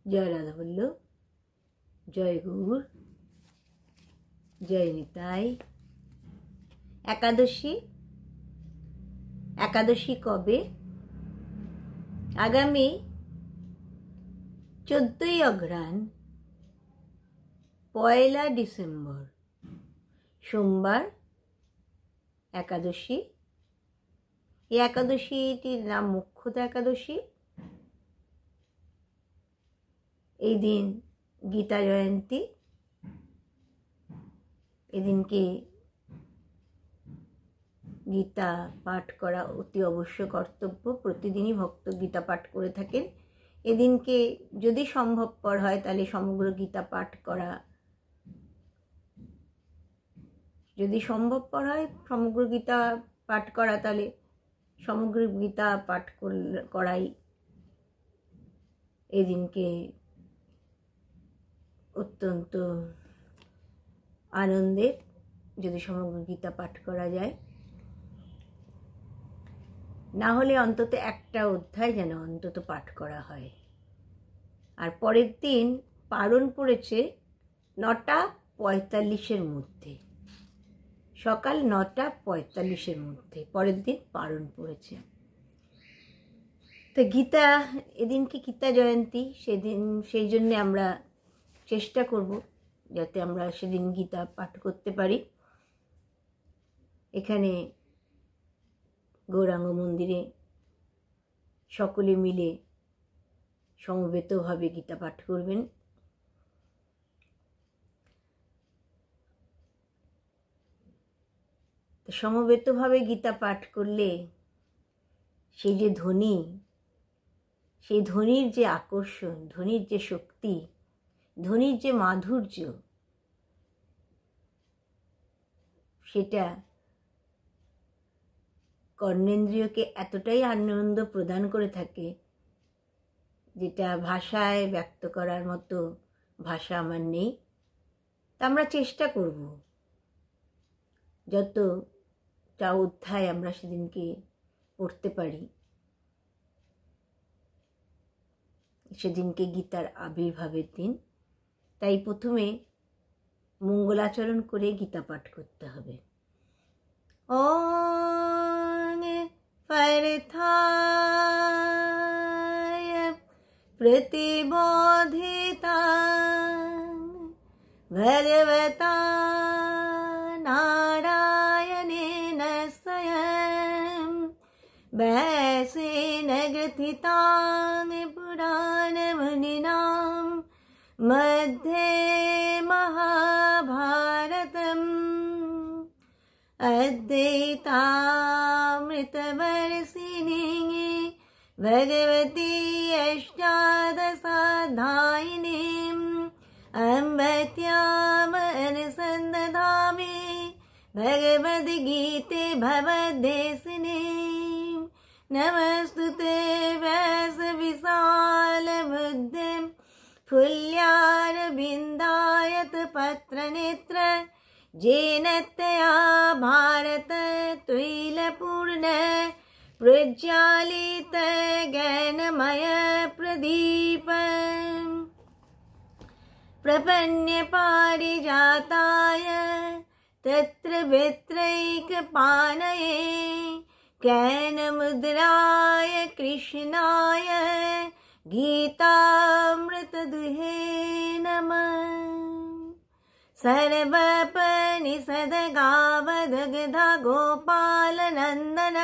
জয় রাধা বল্লভ, জয় গৌর, জয় নিতাই। একাদশী, একাদশী কবে? আগামী 14ই অঘ্রাণ, 1 ডিসেম্বর, সোমবার একাদশী। এই একাদশীটির নাম মুখ্যত একাদশী। এই দিন গীতা জয়ন্তী। এদিনকে গীতা পাঠ করা অতি অবশ্য কর্তব্য। প্রতিদিনই ভক্ত গীতা পাঠ করে থাকেন। এদিনকে যদি সম্ভবপর হয় তাহলে সমগ্র গীতা পাঠ করা, যদি সম্ভবপর হয় সমগ্র গীতা পাঠ করা, তাহলে সমগ্র গীতা পাঠ করাই এদিনকে অত্যন্ত আনন্দের, যদি সমগ্র গীতা পাঠ করা যায়। না হলে অন্তত একটা অধ্যায় যেন অন্তত পাঠ করা হয়। আর পরের দিন পারণ পড়েছে 9:45 মধ্যে, সকাল 9:45 মধ্যে পরের দিন পারণ পড়েছে। তো গীতা, এদিনকে গীতা জয়ন্তী, সেই জন্যে আমরা চেষ্টা করব যাতে আমরা সেদিন গীতা পাঠ করতে পারি। এখানে গৌরাঙ্গ মন্দিরে সকলে মিলে সমবেতভাবে গীতা পাঠ করবেন। সমবেতভাবে গীতা পাঠ করলে সেই যে ধ্বনি, সেই ধ্বনির যে আকর্ষণ, ধ্বনির যে শক্তি, ধ্বনির যে মাধুর্য, সেটা কর্ণেন্দ্রিয়কে এতটাই আনন্দ প্রদান করে থাকে, যেটা ভাষায় ব্যক্ত করার মতো ভাষা আমার নেই। তা আমরা চেষ্টা করব যতটা অধ্যায় আমরা সেদিনকে পড়তে পারি। সেদিনকে গীতার আবির্ভাবের দিন, তাই প্রথমে মঙ্গলাচরণ করে গীতা পাঠ করতে হবে। ওং পার্থায় প্রতিবোধিতাং ভগবতা নারায়ণেন স্বয়ং ব্যাসেন গ্রথিতাং পুরাণমুনিনাং मध्ये महाभारतम् अद्वैतामृतवर्षिणी भगवती अष्टादशाध्यायिनीम् अम्बत्याम् अनुसन्दधामि भगवद्गीते भवद्देशिनीम् नमस्तुते व्यासविशालबुद्धिम् फुल्यारविन्दायत पत्रनेत्र येन तया भारत तैलपूर्ण प्रज्वालित ज्ञानमय प्रदीप प्रपन्य पारिजाताय तत्र वित्रैकपाणये ज्ञानमुद्राय कृष्णाय गीतामृतदुहे नमः। सर्वपनिषद्गावदग्धा गोपालनन्दन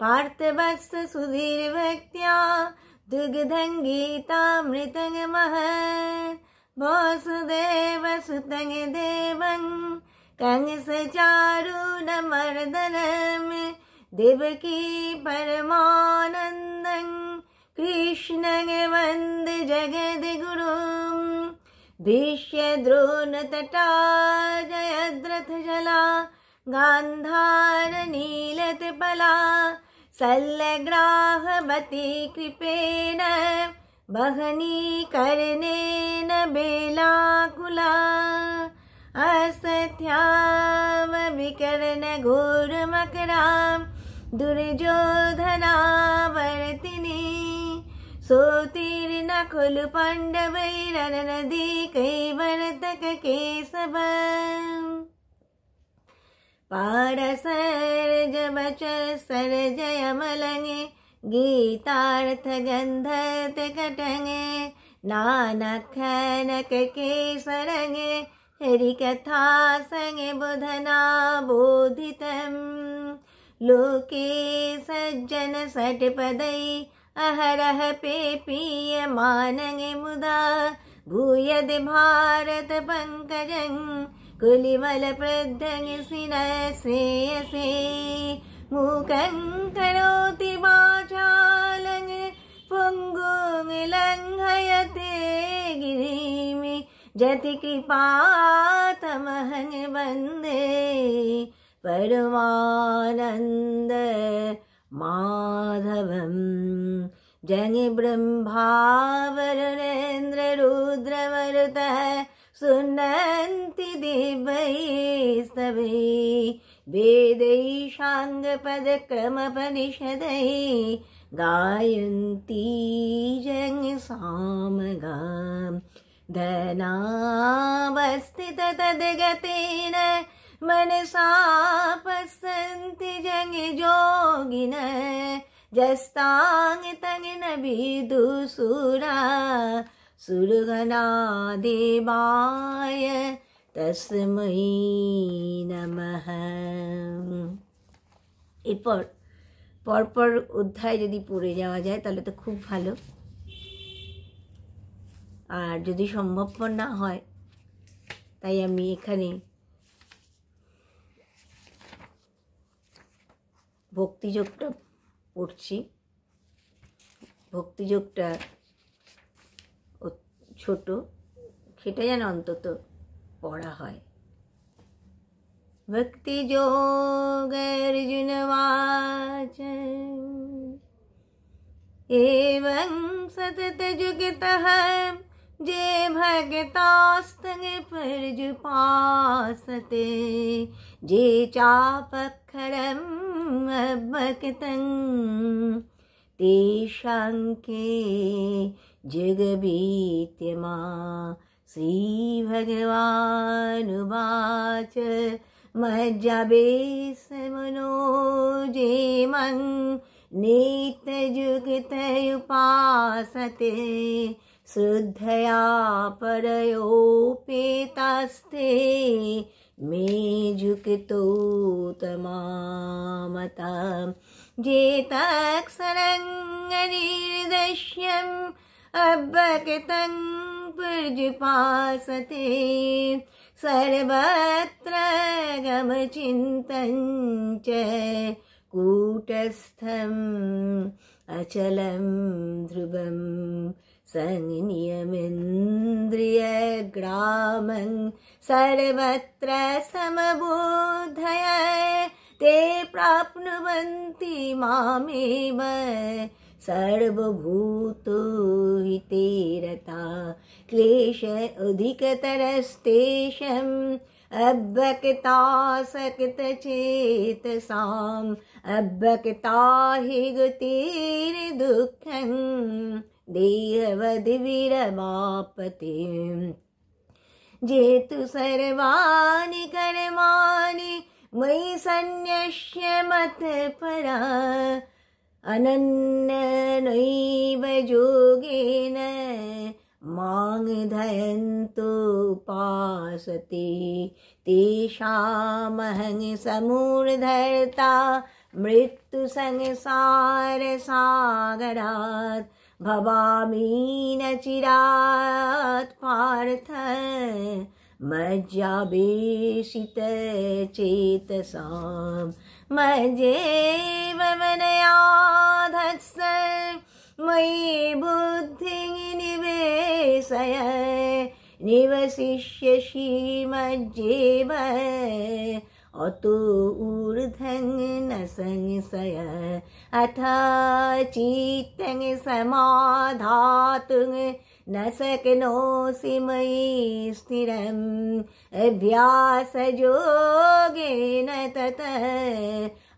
पार्थवत्स सुधीर्भक्त्या दुग्धं गीतामृतं महत् वासुदेवसुतं देवं कंसचारूणमर्दनं देवकी परमानन्दं कृष्णं वन्दे जगद्गुरुं भीष्मद्रोणतटा जयद्रथजला गान्धारनीलतपला सल्लग्राहवती कृपेण वहनीकर्णेन बेलाकुला असत्यां विकर्णघोरमकरां दुर्योधनावर्तिनी सोतीर्णा व्याकुल पांडवैरनदी कैवर्तक केशव पारसर्ज बच सरजय मलंगे गीतार्थ गंधत कटंगे नानक खनक केसरंगे हरिकथा संगे बुधना बोधितम् लोके सज्जन सटपदै अहरह पेपीय मानंगे मुदा भूयद भारत पंकजं कुलिवल प्रद्धं सिनः श्रेयसे मूकं करोति वाचालं पुंगुं लंघयते गिरिं जति कृपातमहं वन्दे परमानंद माधवं जंग ब्रह्मावरुणेन्द्र रुद्रवरुतः सुनन्ति दिव्यैस्तवे वेदैशाङ्गपदक्रमपनिषदै गायन्ती जंग सामगां धनावस्थित तद्गतेन मनसा पश्यन्ति जंग जोगिन जस्तांग तंग विदुसुरा सुरगना देवाय तस्मै नमः। এরপর পরপর অধ্যায় যদি পড়ে যাওয়া যায় তাহলে তো খুব ভালো, আর যদি সম্ভবপর না হয় তাই আমি এখানে ভক্তিযোগটা পড়ছি। ভক্তিযোগটা ছোট, সেটা যেন অন্তত পড়া হয়। भक्ति योग अर्जुन वाच एवं सतत जुगतः जे भगतास्तंग पर्जुपासते जे चापक्षरम् अभक्तं तेषां के जगभीत्यमा श्रीभगवानुवाच मज्जाबेसमनो जे मं नित्ययुक्तयुपासते श्रद्धया परयोपेतास्ते मे जुक्तोतमामता जे तत्सरङ्गनिर्दश्यम् अभक्तं पर्जुपासते सर्वत्र गमचिन्तं च कूटस्थम् अचलं ध्रुवं संनियमेन्द्रियग्रामं सर्वत्र समबुद्धय ते प्राप्नुवन्ति मामेव सर्वभूतो हिते रता क्लेश अधिकतरस्तेषाम् अभक्तासक्तचेतसाम् अभक्ता हि गतिर्दुःखं देहवद्विरमापते जेतु सर्वाणि कर्माणि मयि सन्न्यस्य मत्परा अनन्यनैव योगेन मां ध्यायन्तोपासते तेषामहं समुद्धर्ता मृत्युसंसारसागरात् भवामि न चिरात् पार्थ मज्जावेशितचेतसां मज्जेव मनयाधत्स मयि बुद्धिं निवेशय निवसिष्यसि मज्जेव अतो ऊर्ध्वं न संशय अथ चित्तं समाधातुं न शक्नोषि मयि स्थिरम् अभ्यासयोगेन ततः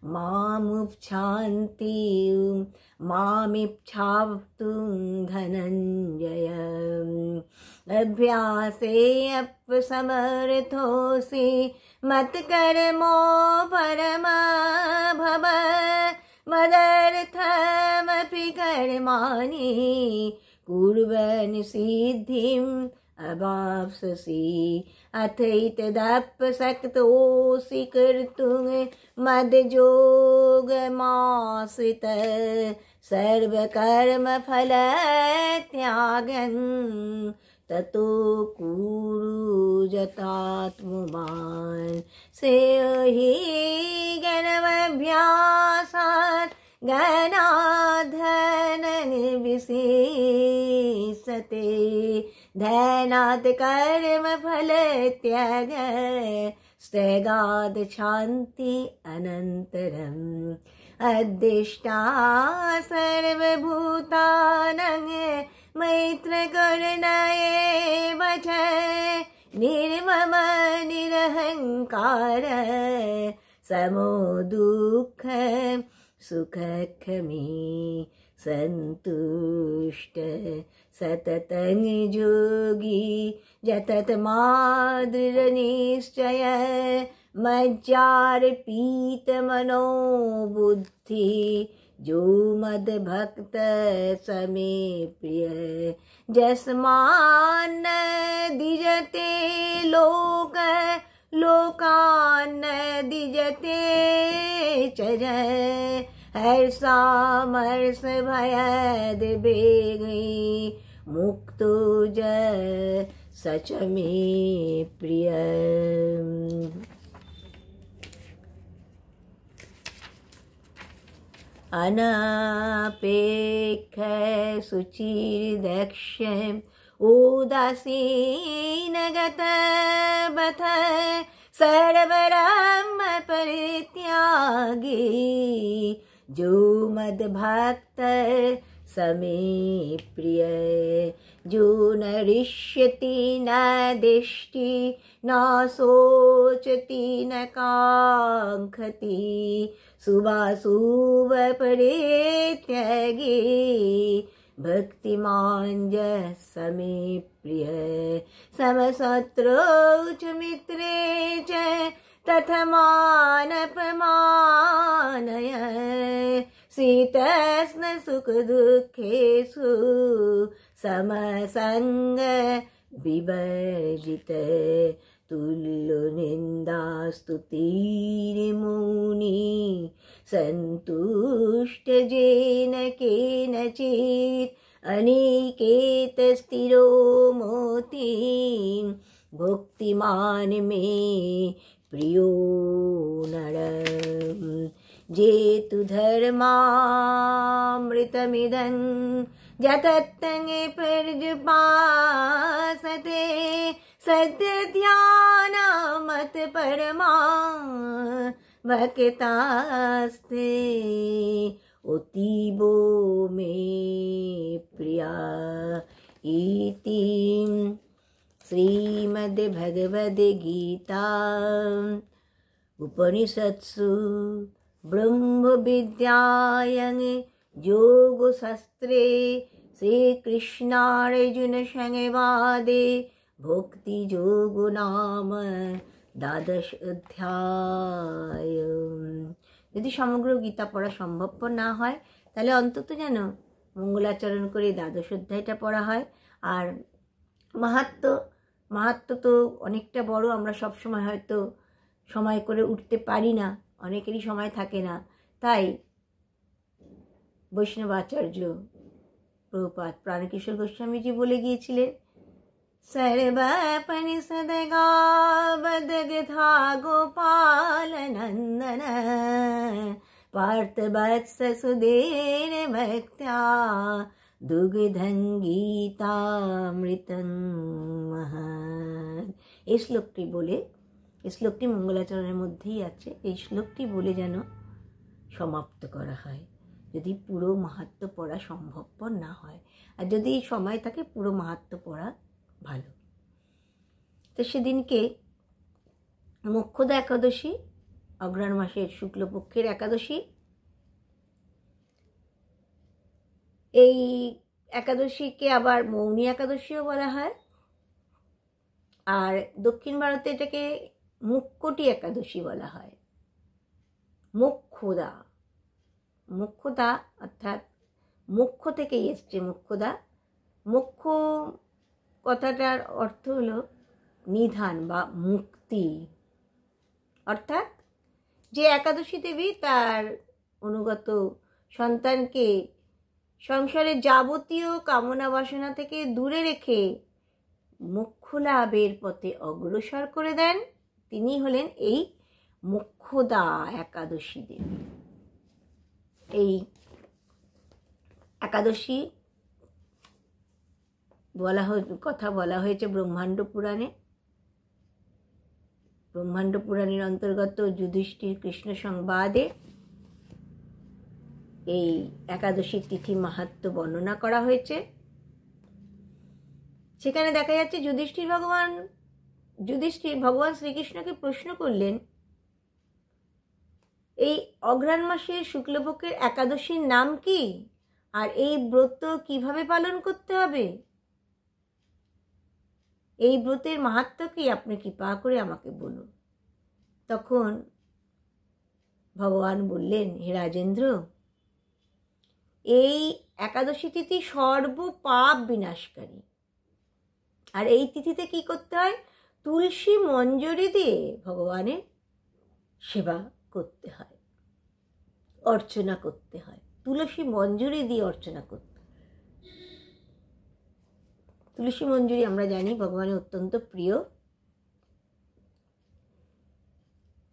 मामुपछान्ति मामिच्छाप्तुं धनञ्जय अभ्यासे अपसमर्थोऽसि मत्कर्मो परमा भव मदर्थमपि कर्माणि कुर्वन् सिद्धिम् अवाप्स्यसि अथैतदप्यशक्तोऽसि कर्तुं मद्योगमाश्रितः सर्वकर्मफलत्यागं ततो कुरु यतात्मवान् श्रेयो ज्ञानाभ्यासात् ज्ञानाद्धननिर्विशेषते धनात् कर्मफलत्याग स्त्यगाद् शान्ति अनन्तरम् अद्दिष्टा सर्वभूतानां मैत्रकरुण एव च निर्मम निरहङ्कार समो दुःख सुखक्षमी सन्तुष्ट सततं योगी यततमादृढनिश्चय मज्जार्पितमनो बुद्धि जो मद्भक्त समे प्रिय जस्मान्न दिजते लोक लोकान्न दिजते च हर्षामर्ष भयद बेगी मुक्तो ज सच मे प्रिय। अनापेक्ष शुचिर्दक्ष उदासीन गतवथ सर्वब्रह्म परित्यागी जो मद्भक्त समे प्रिय जो न रिष्यति न दिष्टि न शोचति न काङ्क्षति शुभाशुभ परित्यागी भक्तिमान् च समे प्रिय समशत्रौ च मित्रे च तथमानपमानय शीतोष्ण सुखदुःखेषु समसंग विवर्जित तुल्यो निन्दास्तुतिर्मुनि सन्तुष्ट येन केनचित् अनिकेत स्थिरो मोति भुक्तिमान् मे प्रियो नर जेतु धर्मामृतमिदं जतत्तंगे पर्युपासते सद्य ध्यानमत परमा भक्तास्ते अतीवो मे प्रिया इति श्रीमद्भगवद्गीता उपनिषत्सु ब्रह्मविद्यायां योगशास्त्रे श्रीकृष्णार्जुन संवादे भक्तियोगो नाम 12 অধ্যায়। যদি সমগ্র গীতা পড়া সম্ভবপর না হয় তাহলে অন্তত যেন মঙ্গলাচরণ করে 12 অধ্যায়টা পড়া হয়। আর মাহাত্ম্য তো অনেকটা বড়, আমরা সব সময় হয়তো সময় করে উঠতে পারি না, অনেকেরই সময় থাকে না। তাই বৈষ্ণব আচার্য প্রভুপাদ প্রাণকিশোর গোস্বামীজি বলে গিয়েছিলেন, सर्वोपनिषद गावदगधा गोपाल नंदन पार्थवत्स सुधीर भक्त्या दुग्धं गीतामृतं महान। এই শ্লোকটি বলে, এই শ্লোকটি মঙ্গলাচরণের মধ্যেই আছে, এই শ্লোকটি বলে যেন সমাপ্ত করা হয় যদি পুরো মাহাত্ম্য পড়া সম্ভবপর না হয়। আর যদি সময় থাকে পুরো মাহাত্ম্য পড়া ভালো। তো সেদিনকে মোক্ষদা একাদশী অঘ্রাণ মাসের শুক্লপক্ষের একাদশী। এই একাদশীকে আবার মৌনী একাদশীও বলা হয়, আর দক্ষিণ ভারতে এটাকে মুক্কটি একাদশী বলা হয়। মোক্ষদা, মোক্ষদা অর্থাৎ মোক্ষ থেকেই এসছে মোক্ষদা। মোক্ষ কথাটার অর্থ হলো নিধান বা মুক্তি, অর্থাৎ যে একাদশী দেবী তার অনুগত সন্তানকে সংসারের যাবতীয় কামনা বাসনা থেকে দূরে রেখে মোক্ষ লাভের পথে অগ্রসর করে দেন, তিনি হলেন এই মোক্ষদা একাদশী দেবী। এই একাদশী কথা বলা হয়েছে ব্রহ্মাণ্ড পুরাণে। ব্রহ্মাণ্ড পুরাণের অন্তর্গত যুধিষ্ঠির কৃষ্ণ সংবাদে এই একাদশীর তিথি মাহাত্ম্য বর্ণনা করা হয়েছে। সেখানে দেখা যাচ্ছে যুধিষ্ঠির ভগবান শ্রীকৃষ্ণকে প্রশ্ন করলেন, এই অঘ্রাণ মাসের শুক্লপক্ষের একাদশীর নাম কি, আর এই ব্রত কিভাবে পালন করতে হবে, এই ব্রতের মাহাত্ম্য কি, আপনি কৃপা করে আমাকে বলুন। তখন ভগবান বললেন, হে রাজেন্দ্র, এই একাদশী তিথি সর্বপাপ বিনাশকারী। আর এই তিথিতে কি করতে হয়? তুলসী মঞ্জরি দিয়ে ভগবানের সেবা করতে হয়, অর্চনা করতে হয়। তুলসী মঞ্জরি দিয়ে অর্চনা করতে হয়। তুলসী মঞ্জরি আমরা জানি ভগবানের অত্যন্ত প্রিয়,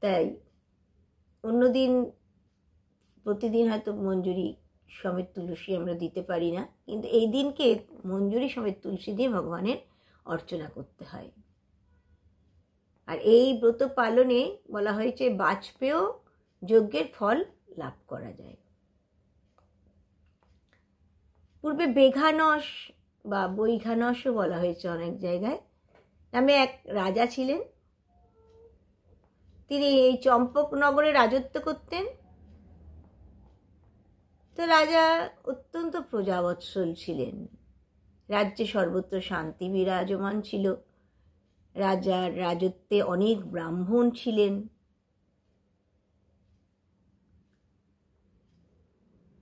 তাই অন্যদিন প্রতিদিন হয়তো মঞ্জুরি সমেত তুলসী আমরা দিতে পারি না, কিন্তু এই দিনকে মঞ্জুরি সমেত তুলসী দিয়ে ভগবানের অর্চনা করতে হয়। আর এই ব্রত পালনে বলা হয়েছে বাজপেয় যজ্ঞের ফল লাভ করা যায়। পূর্বে বেঘানস বা বৈঘানসও বলা হয়েছে অনেক জায়গায়, নামে এক রাজা ছিলেন। তিনি এই চম্পকনগরে রাজত্ব করতেন। তো রাজা অত্যন্ত প্রজাবৎসল ছিলেন। রাজ্যে সর্বত্র শান্তি বিরাজমান ছিল। রাজার রাজত্বে অনেক ব্রাহ্মণ ছিলেন।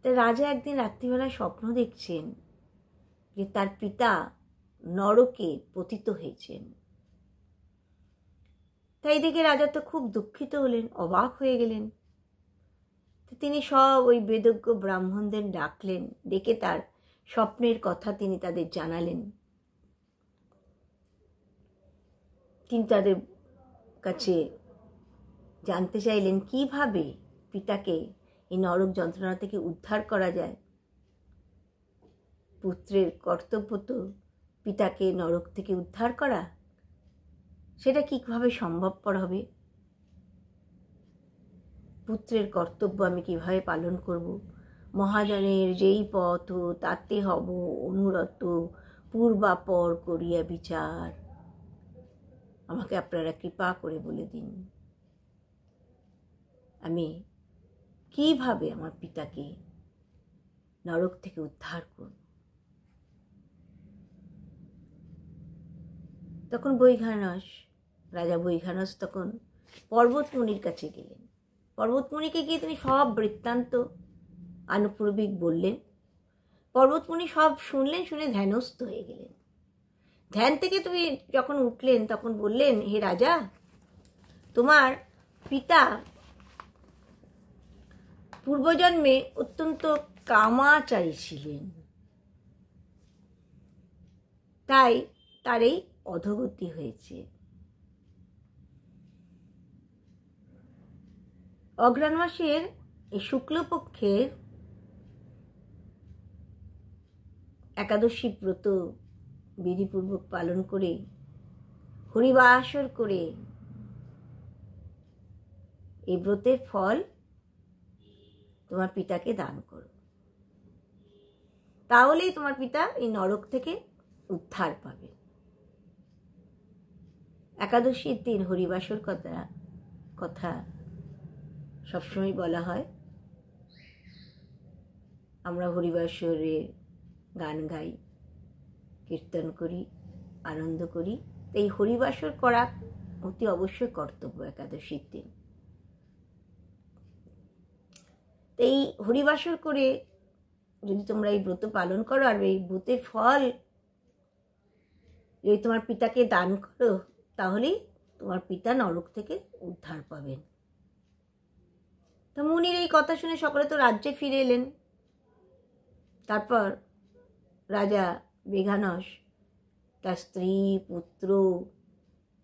তো রাজা একদিন রাত্রিবেলা স্বপ্ন দেখছেন যে তার পিতা নরকে পতিত হয়েছেন। তাই দেখে রাজা তো খুব দুঃখিত হলেন, অবাক হয়ে গেলেন। তো তিনি সব ওই বেদজ্ঞ ব্রাহ্মণদের ডাকলেন, ডেকে তার স্বপ্নের কথা তিনি তাদের জানালেন। তিনি তাদের কাছে জানতে চাইলেন কিভাবে পিতাকে এই নরক যন্ত্রণা থেকে উদ্ধার করা যায়। পুত্রের কর্তব্য তো পিতাকে নরক থেকে উদ্ধার করা, সেটা কিভাবে সম্ভবপর হবে? পুত্রের কর্তব্য আমি কিভাবে পালন করব? মহাজনের যেই পথ তাতে হব অনুরত, পূর্বাপর করিয়া বিচার। আমাকে আপনারা কৃপা করে বলে দিন, আমি কিভাবে আমার পিতাকে নরক থেকে উদ্ধার করব? তখন রাজা বৈঘানস তখন পর্বতমুনির কাছে গেলেন। পর্বতমুনিকে গিয়ে তিনি সব বৃত্তান্ত আনুপূর্বিক বললেন। পর্বতমুনি সব শুনলেন, শুনে ধ্যানস্থ হয়ে গেলেন। ধ্যান থেকে তুমি যখন উঠলেন তখন বললেন, হে রাজা, তোমার পিতা পূর্বজন্মে অত্যন্ত কামাচারী ছিলেন, তাই তার এই অধোগতি হয়েছে। অঘ্রাণ মাসের এই শুক্লপক্ষের একাদশী ব্রত বিধিপূর্বক পালন করে হরিবাসর করে এই ব্রতের ফল তোমার পিতাকে দান করো, তাহলেই তোমার পিতা এই নরক থেকে উদ্ধার পাবে। একাদশীর দিন হরিবাসর কথা সবসময় বলা হয় আমরা হরিবাসরে গান গাই, কীর্তন করি, আনন্দ করি। এই হরিবাসর করা অতি অবশ্যই কর্তব্য একাদশীর দিন। এই হরিবাসর করে যদি তোমরা এই ব্রত পালন করো আর এই ব্রতের ফল যদি তোমার পিতাকে দান করো, তাহলেই তোমার পিতা নরক থেকে উদ্ধার পাবেন। তো মুনির এই কথা শুনে সকলে তো রাজ্যে ফিরে এলেন। তারপর রাজা মেঘানস তার স্ত্রী, পুত্র,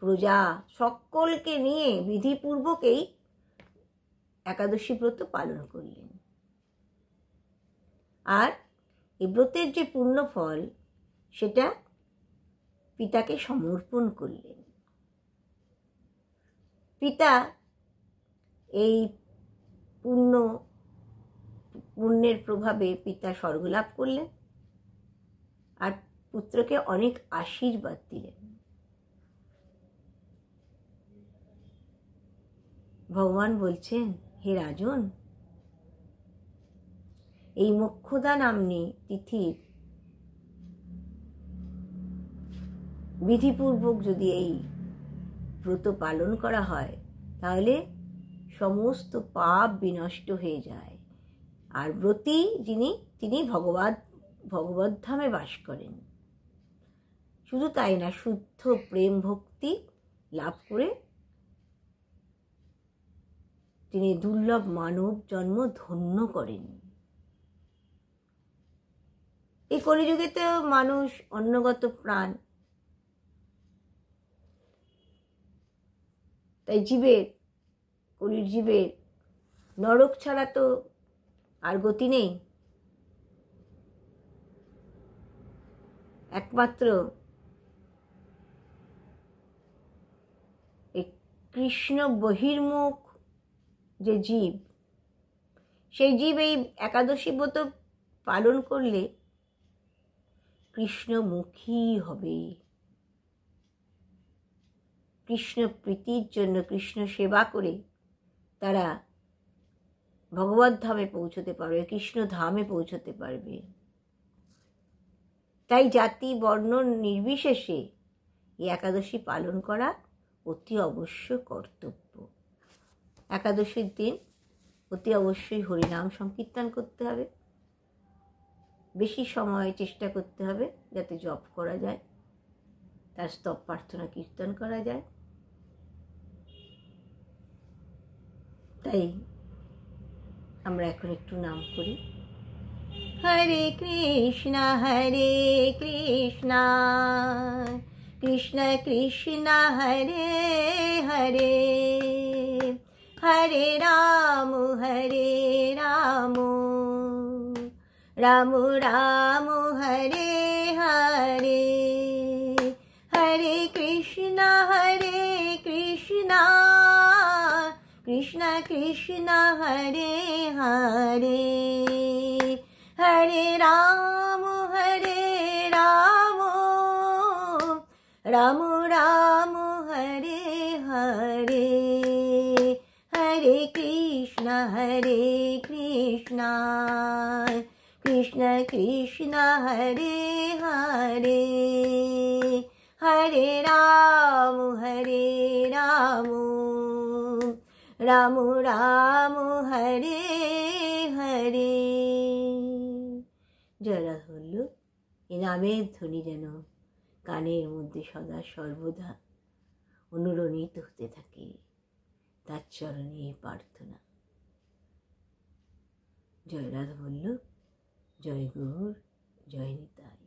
প্রজা সকলকে নিয়ে বিধিপূর্বকেই একাদশী ব্রত পালন করলেন। আর এই ব্রতের যে পূর্ণ ফল সেটা পিতাকে সমর্পণ করলেন। পিতা এই পুণ্যের প্রভাবে পিতা স্বর্গলাভ করলেন আর পুত্রকে অনেক আশীর্বাদ দিলেন। ভগবান বলছেন, হে রাজন, এই মোক্ষদা নাম্নী তিথির বিধিপূর্বক যদি এই ব্রত পালন করা হয় তাহলে সমস্ত পাপ বিনষ্ট হয়ে যায়। আর ব্রতী তিনি ভগবত ধামে বাস করেন। শুধু তাই না, শুদ্ধ প্রেম ভক্তি লাভ করে তিনি দুর্লভ মানব জন্ম ধন্য করেন। এই কলিযুগে তো মানুষ অন্নগত প্রাণ, তাই কলির জীবের নরক ছাড়া তো আর গতি নেই। একমাত্র এই কৃষ্ণ বহির্মুখ যে জীব, সেই জীব এই একাদশী ব্রত পালন করলে কৃষ্ণমুখী হবে। কৃষ্ণ প্রীতির জন্য কৃষ্ণ সেবা করে তারা ভগবত ধামে পৌঁছতে পারবে, কৃষ্ণ ধামে পৌঁছতে পারবে। তাই জাতি বর্ণ নির্বিশেষে এই একাদশী পালন করা অতি অবশ্য কর্তব্য। একাদশীর দিন অতি অবশ্যই হরিনাম সংকীর্তন করতে হবে। বেশি সময় চেষ্টা করতে হবে যাতে জপ করা যায়, তার স্তব প্রার্থনা কীর্তন করা যায়। তাই আমরা এখন একটু নাম করি। হরে কৃষ্ণ কৃষ্ণ কৃষ্ণ হরে হরে, হরে রাম রাম রাম হরে হরে, হরে কৃষ্ণ কৃষ্ণ কৃষ্ণ হরে হরে, হরে রাম রাম রাম হরে হরে, হরে কৃষ্ণ কৃষ্ণ কৃষ্ণ হরে হরে, হরে রাম রাম রাম হরে হরে। জয়রাধ বল্লভ। এ নামের ধ্বনি যেন কানের মধ্যে সদা সর্বদা অনুরণিত হতে থাকে, তার চরণে প্রার্থনা। জয়রাধ বল্লভ। জয় গৌর, জয় নিতাই।